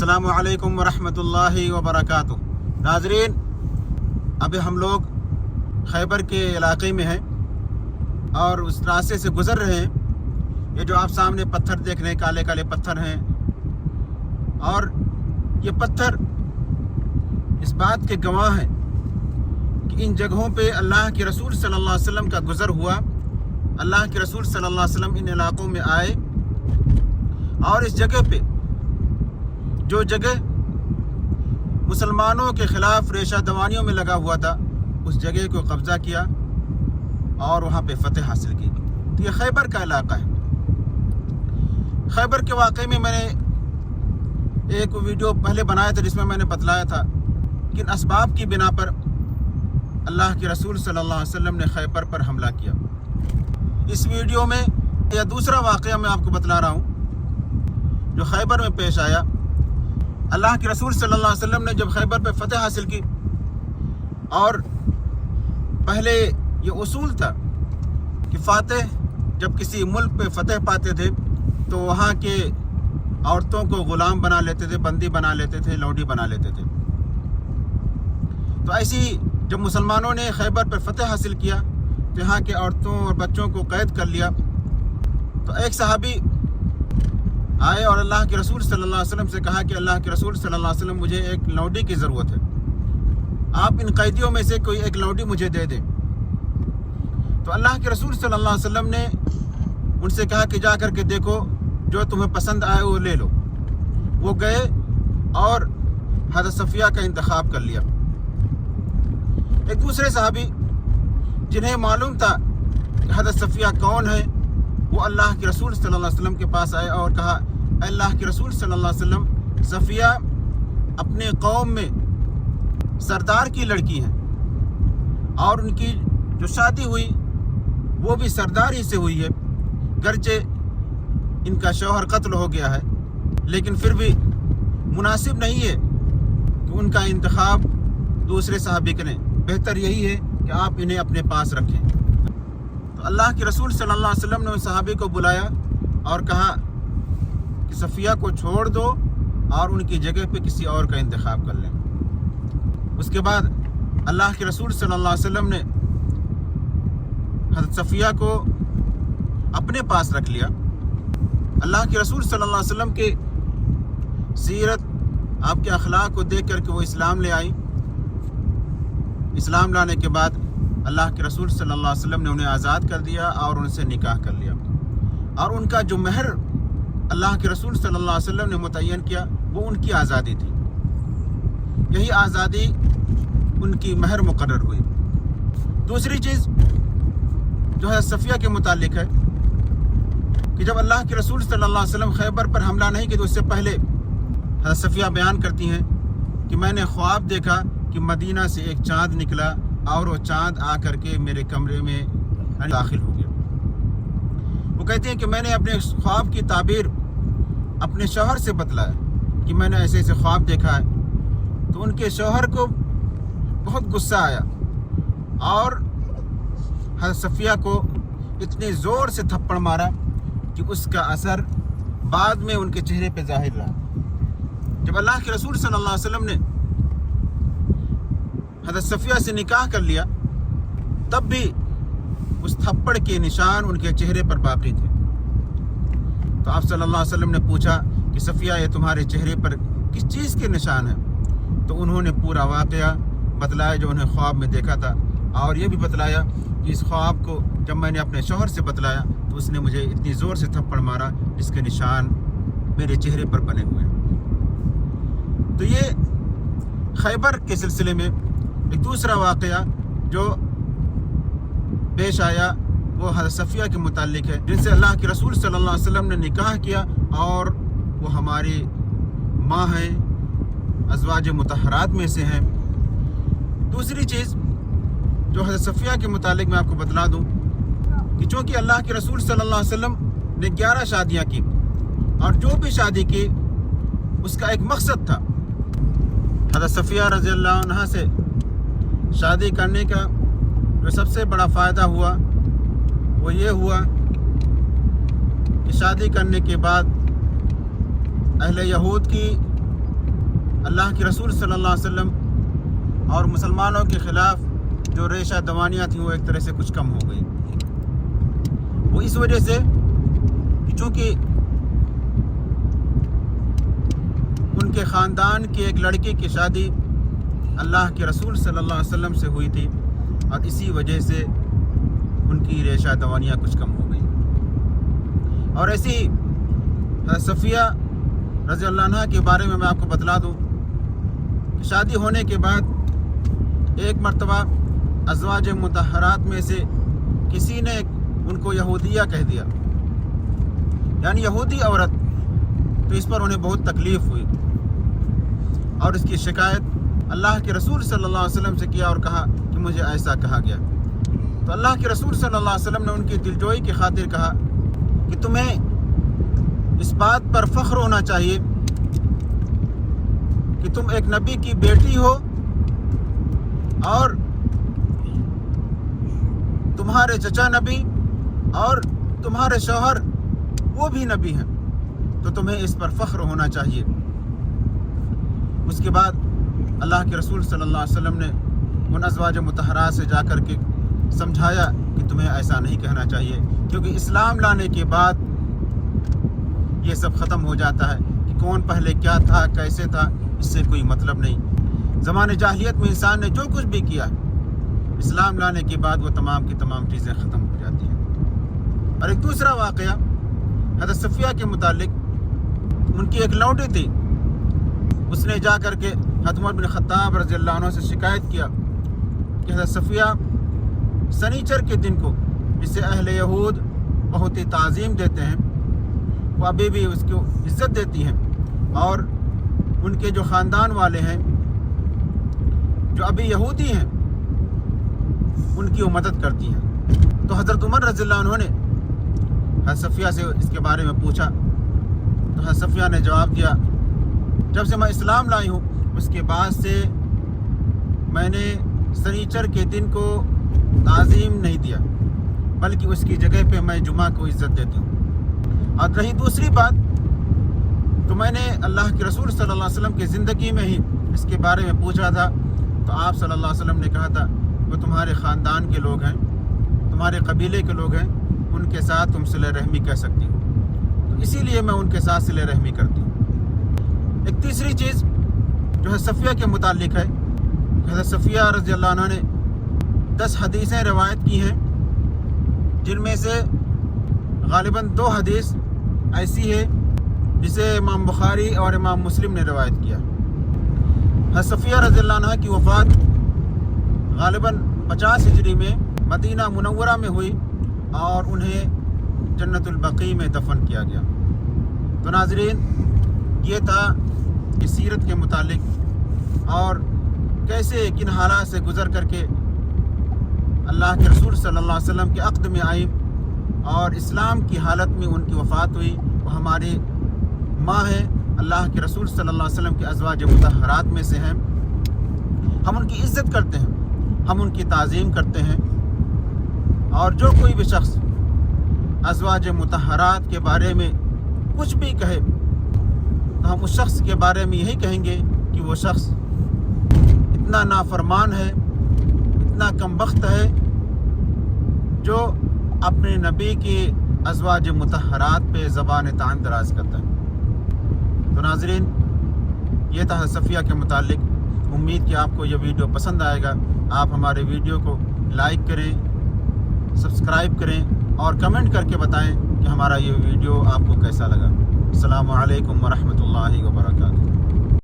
अस्सलामु अलैकुम वरहमतुल्लाहि वबरकातुह। नाजरीन, अभी हम लोग खैबर के इलाके में हैं और उस रास्ते से गुज़र रहे हैं। ये जो आप सामने पत्थर देख रहे हैं, काले काले पत्थर हैं, और ये पत्थर इस बात के गवाह हैं कि इन जगहों पे अल्लाह के रसूल सल्लल्लाहु अलैहि वसल्लम का गुज़र हुआ। अल्लाह के रसूल सल्लल्लाहु अलैहि वसल्लम इन इलाक़ों में आए और इस जगह पे, जो जगह मुसलमानों के ख़िलाफ़ रेशा दवानियों में लगा हुआ था, उस जगह को कब्ज़ा किया और वहाँ पे फतह हासिल की। तो ये खैबर का इलाक़ा है। खैबर के वाक़े में मैंने एक वीडियो पहले बनाया था जिसमें मैंने बतलाया था कि इन असबाब की बिना पर अल्लाह के रसूल सल्लल्लाहु अलैहि वसल्लम ने खैबर पर हमला किया। इस वीडियो में यह दूसरा वाक़या मैं आपको बतला रहा हूँ जो खैबर में पेश आया। अल्लाह के रसूल सल्लल्लाहु अलैहि वसल्लम ने जब खैबर पे फतह हासिल की, और पहले ये उसूल था कि फातह जब किसी मुल्क पे फतह पाते थे तो वहाँ के औरतों को ग़ुलाम बना लेते थे, बंदी बना लेते थे, लौंडी बना लेते थे। तो ऐसी जब मुसलमानों ने खैबर पर फतह हासिल किया तो यहाँ के औरतों और बच्चों को कैद कर लिया। तो एक सहाबी आए और अल्लाह के रसूल सल्लल्लाहु अलैहि वसल्लम से कहा कि अल्लाह के रसूल सल्लल्लाहु अलैहि वसल्लम, मुझे एक लौंडी की ज़रूरत है, आप इन कैदियों में से कोई एक लौंडी मुझे दे दें। तो अल्लाह के रसूल सल्लल्लाहु अलैहि वसल्लम ने उनसे कहा कि जा कर के देखो, जो तुम्हें पसंद आए वो ले लो। वो गए और हज़रत सफ़िया का इंतखाब कर लिया। एक दूसरे सहाबी जिन्हें मालूम था कि हज़रत सफ़िया कौन है, वो अल्लाह के रसूल सल्लल्लाहु अलैहि वसल्लम के पास आए और कहा, अल्लाह के रसूल सल्लल्लाहु अलैहि वसल्लम, सफ़िया अपने कौम में सरदार की लड़की है और उनकी जो शादी हुई वो भी सरदार ही से हुई है। गरचे इनका शौहर कत्ल हो गया है, लेकिन फिर भी मुनासिब नहीं है कि उनका इंतखाब दूसरे सहाबी करें। बेहतर यही है कि आप इन्हें अपने पास रखें। तो अल्लाह के रसूल सल्लल्लाहु अलैहि वसल्लम ने उस सहाबी को बुलाया और कहा कि सफ़िया को छोड़ दो और उनकी जगह पे किसी और का इंतखाब कर लें। उसके बाद अल्लाह के रसूल सल्लल्लाहु अलैहि वसल्लम ने हज़रत सफ़िया को अपने पास रख लिया। अल्लाह के रसूल सल्लल्लाहु अलैहि वसल्लम के सीरत, आपके अखलाक को देख करके वो इस्लाम ले आई। इस्लाम लाने के बाद अल्लाह के रसूल सल्लल्लाहु अलैहि वसल्लम ने उन्हें आज़ाद कर दिया और उनसे निकाह कर लिया। और उनका जो महर अल्लाह के रसूल सल्लल्लाहु अलैहि वसल्लम ने मुतय्यन किया वो उनकी आज़ादी थी। यही आज़ादी उनकी महर मुकर्रर हुई। दूसरी चीज़ जो है सफ़िया के मुतालिक है कि जब अल्लाह के रसूल सल्लल्लाहु अलैहि वसल्लम खैबर पर हमला नहीं किया तो उससे पहले हज़रत सफ़िया बयान करती हैं कि मैंने ख्वाब देखा कि मदीना से एक चाँद निकला और वो चाँद आ करके मेरे कमरे में दाखिल हो गया। वो कहते हैं कि मैंने अपने ख्वाब की ताबीर अपने शौहर से बतलाया कि मैंने ऐसे ऐसे ख्वाब देखा है। तो उनके शौहर को बहुत गुस्सा आया और हज़रत सफ़िया को इतने ज़ोर से थप्पड़ मारा कि उसका असर बाद में उनके चेहरे पे ज़ाहिर रहा। जब अल्लाह के रसूल सल्लल्लाहु अलैहि वसल्लम ने हज़रत सफ़िया से निकाह कर लिया, तब भी उस थप्पड़ के निशान उनके चेहरे पर बाकी थे। तो आप सल्लल्लाहु अलैहि वसल्लम ने पूछा कि सफ़िया, ये तुम्हारे चेहरे पर किस चीज़ के निशान हैं? तो उन्होंने पूरा वाक़या बतलाया जो उन्हें ख्वाब में देखा था, और ये भी बतलाया कि इस ख्वाब को जब मैंने अपने शौहर से बतलाया तो उसने मुझे इतनी ज़ोर से थप्पड़ मारा जिसके निशान मेरे चेहरे पर बने हुए हैं। तो ये खैबर के सिलसिले में एक दूसरा वाक़या जो पेश आया वो हज़रत सफ़िया के मुतालिक है, जिनसे अल्लाह के रसूल सल्लल्लाहु अलैहि वसल्लम ने निकाह किया और वो हमारी माँ हैं, अज़वाज मुतहरात में से हैं। दूसरी चीज़ जो हज़रत सफ़िया के मुतालिक मैं आपको बतला दूँ कि चूँकि अल्लाह के रसूल सल्लल्लाहु अलैहि वसल्लम ने 11 शादियाँ की और जो भी शादी की उसका एक मकसद था। हज़रत सफ़िया रज़ियल्लाहु अन्हा से शादी करने का जो सबसे बड़ा फ़ायदा हुआ वो ये हुआ कि शादी करने के बाद अहले यहूद की اللہ کے رسول صلی اللہ علیہ وسلم اور مسلمانوں کے خلاف جو ریشہ دوانیاں تھیں وہ ایک طرح سے کچھ کم ہو گئی۔ وہ اس وجہ سے کہ چونکہ ان کے خاندان کے ایک لڑکے کی شادی اللہ کے رسول صلی اللہ علیہ وسلم سے ہوئی تھی، اور اسی وجہ سے ان کی ریشہ دوانیاں کچھ کم ہو گئی۔ اور ایسی حضرت صفیہ رضی اللہ عنہ کے بارے میں آپ کو بتلا دوں کہ شادی ہونے کے بعد ایک مرتبہ ازواج مطہرات میں سے کسی نے ان کو یہودیہ کہہ دیا، یعنی یہودی عورت، تو اس پر انہیں بہت تکلیف ہوئی اور اس کی شکایت اللہ کے رسول صلی اللہ علیہ وسلم سے کیا اور کہا کہ مجھے ایسا کہا گیا۔ تو اللہ کے رسول صلی اللہ علیہ وسلم نے ان کی دلجوئی کی خاطر کہا کہ تمہیں اس بات پر فخر ہونا چاہیے کہ تم ایک نبی کی بیٹی ہو اور تمہارے چچا نبی اور تمہارے شوہر وہ بھی نبی ہیں، تو تمہیں اس پر فخر ہونا چاہیے۔ اس کے بعد اللہ کے رسول صلی اللہ علیہ وسلم نے ان ازواج مطہرات سے جا کر کے سمجھایا کہ تمہیں ایسا نہیں کہنا چاہیے، کیونکہ اسلام لانے کے بعد یہ سب ختم ہو جاتا ہے کہ کون پہلے کیا تھا کیسے تھا، اس سے کوئی مطلب نہیں۔ زمانے جاہلیت میں انسان نے جو کچھ بھی کیا، اسلام لانے کے بعد وہ تمام کی تمام چیزیں ختم ہو جاتی ہیں۔ اور ایک دوسرا واقعہ حضرت صفیہ کے متعلق، ان کی ایک لونڈی تھی، اس نے جا کر کے حضرت عمر بن خطاب رضی اللہ عنہ سے شکایت کیا کہ حضرت صفیہ سنیچر کے دن کو، جسے اہل یہود بہت ہی تعظیم دیتے ہیں، وہ ابھی بھی اس کو عزت دیتی ہیں، اور ان کے جو خاندان والے ہیں جو ابھی یہودی ہیں ان کی وہ مدد کرتی ہیں۔ تو حضرت عمر رضی اللہ عنہ نے حضرت صفیہ سے اس کے بارے میں پوچھا، تو حضرت صفیہ نے جواب دیا، جب سے میں اسلام لائی ہوں اس کے بعد سے میں نے سنیچر کے دن کو تعظیم نہیں دیا، بلکہ اس کی جگہ پہ میں جمعہ کو عزت دیتی ہوں۔ اور رہی دوسری بات، تو میں نے اللہ کے رسول صلی اللہ علیہ وسلم کی زندگی میں ہی اس کے بارے میں پوچھا تھا، تو آپ صلی اللہ علیہ وسلم نے کہا تھا وہ تمہارے خاندان کے لوگ ہیں، تمہارے قبیلے کے لوگ ہیں، ان کے ساتھ تم صلہ رحمی کر سکتی ہو، تو اسی لیے میں ان کے ساتھ صلہ رحمی کرتی ہوں۔ ایک تیسری چیز جو حضرت صفیہ کے متعلق ہے، حضرت صفیہ رضی اللہ عنہ نے 10 حدیثیں روایت کی ہیں، جن میں سے غالباً 2 حدیث ایسی ہے جسے امام بخاری اور امام مسلم نے روایت کیا۔ حضرت صفیہ رضی اللہ عنہ کی وفات غالباً 50 ہجری میں مدینہ منورہ میں ہوئی اور انہیں جنت البقیع میں دفن کیا گیا۔ تو ناظرین، یہ تھا کہ سیرت کے متعلق اور کیسے کن حالات سے گزر کر کے اللہ کے رسول صلی اللہ علیہ وسلم کے عقد میں آئی اور اسلام کی حالت میں ان کی وفات ہوئی۔ وہ ہماری ماں ہیں، اللہ کے رسول صلی اللہ علیہ وسلم کے ازواج مطہرات میں سے ہیں، ہم ان کی عزت کرتے ہیں، ہم ان کی تعظیم کرتے ہیں، اور جو کوئی بھی شخص ازواج مطہرات کے بارے میں کچھ بھی کہے تو ہم اس شخص کے بارے میں یہی کہیں گے کہ وہ شخص اتنا نافرمان ہے، اتنا کم بخت ہے، جو اپنے نبی کی ازواج مطہرات پہ زبان طعن دراز کرتا ہے۔ تو ناظرین، یہ تھا صفیہ کے متعلق۔ امید کہ آپ کو یہ ویڈیو پسند آئے گا۔ آپ ہمارے ویڈیو کو لائک کریں، سبسکرائب کریں اور کمنٹ کر کے بتائیں کہ ہمارا یہ ویڈیو آپ کو کیسا لگا۔ السلام علیکم ورحمۃ اللہ وبرکاتہ۔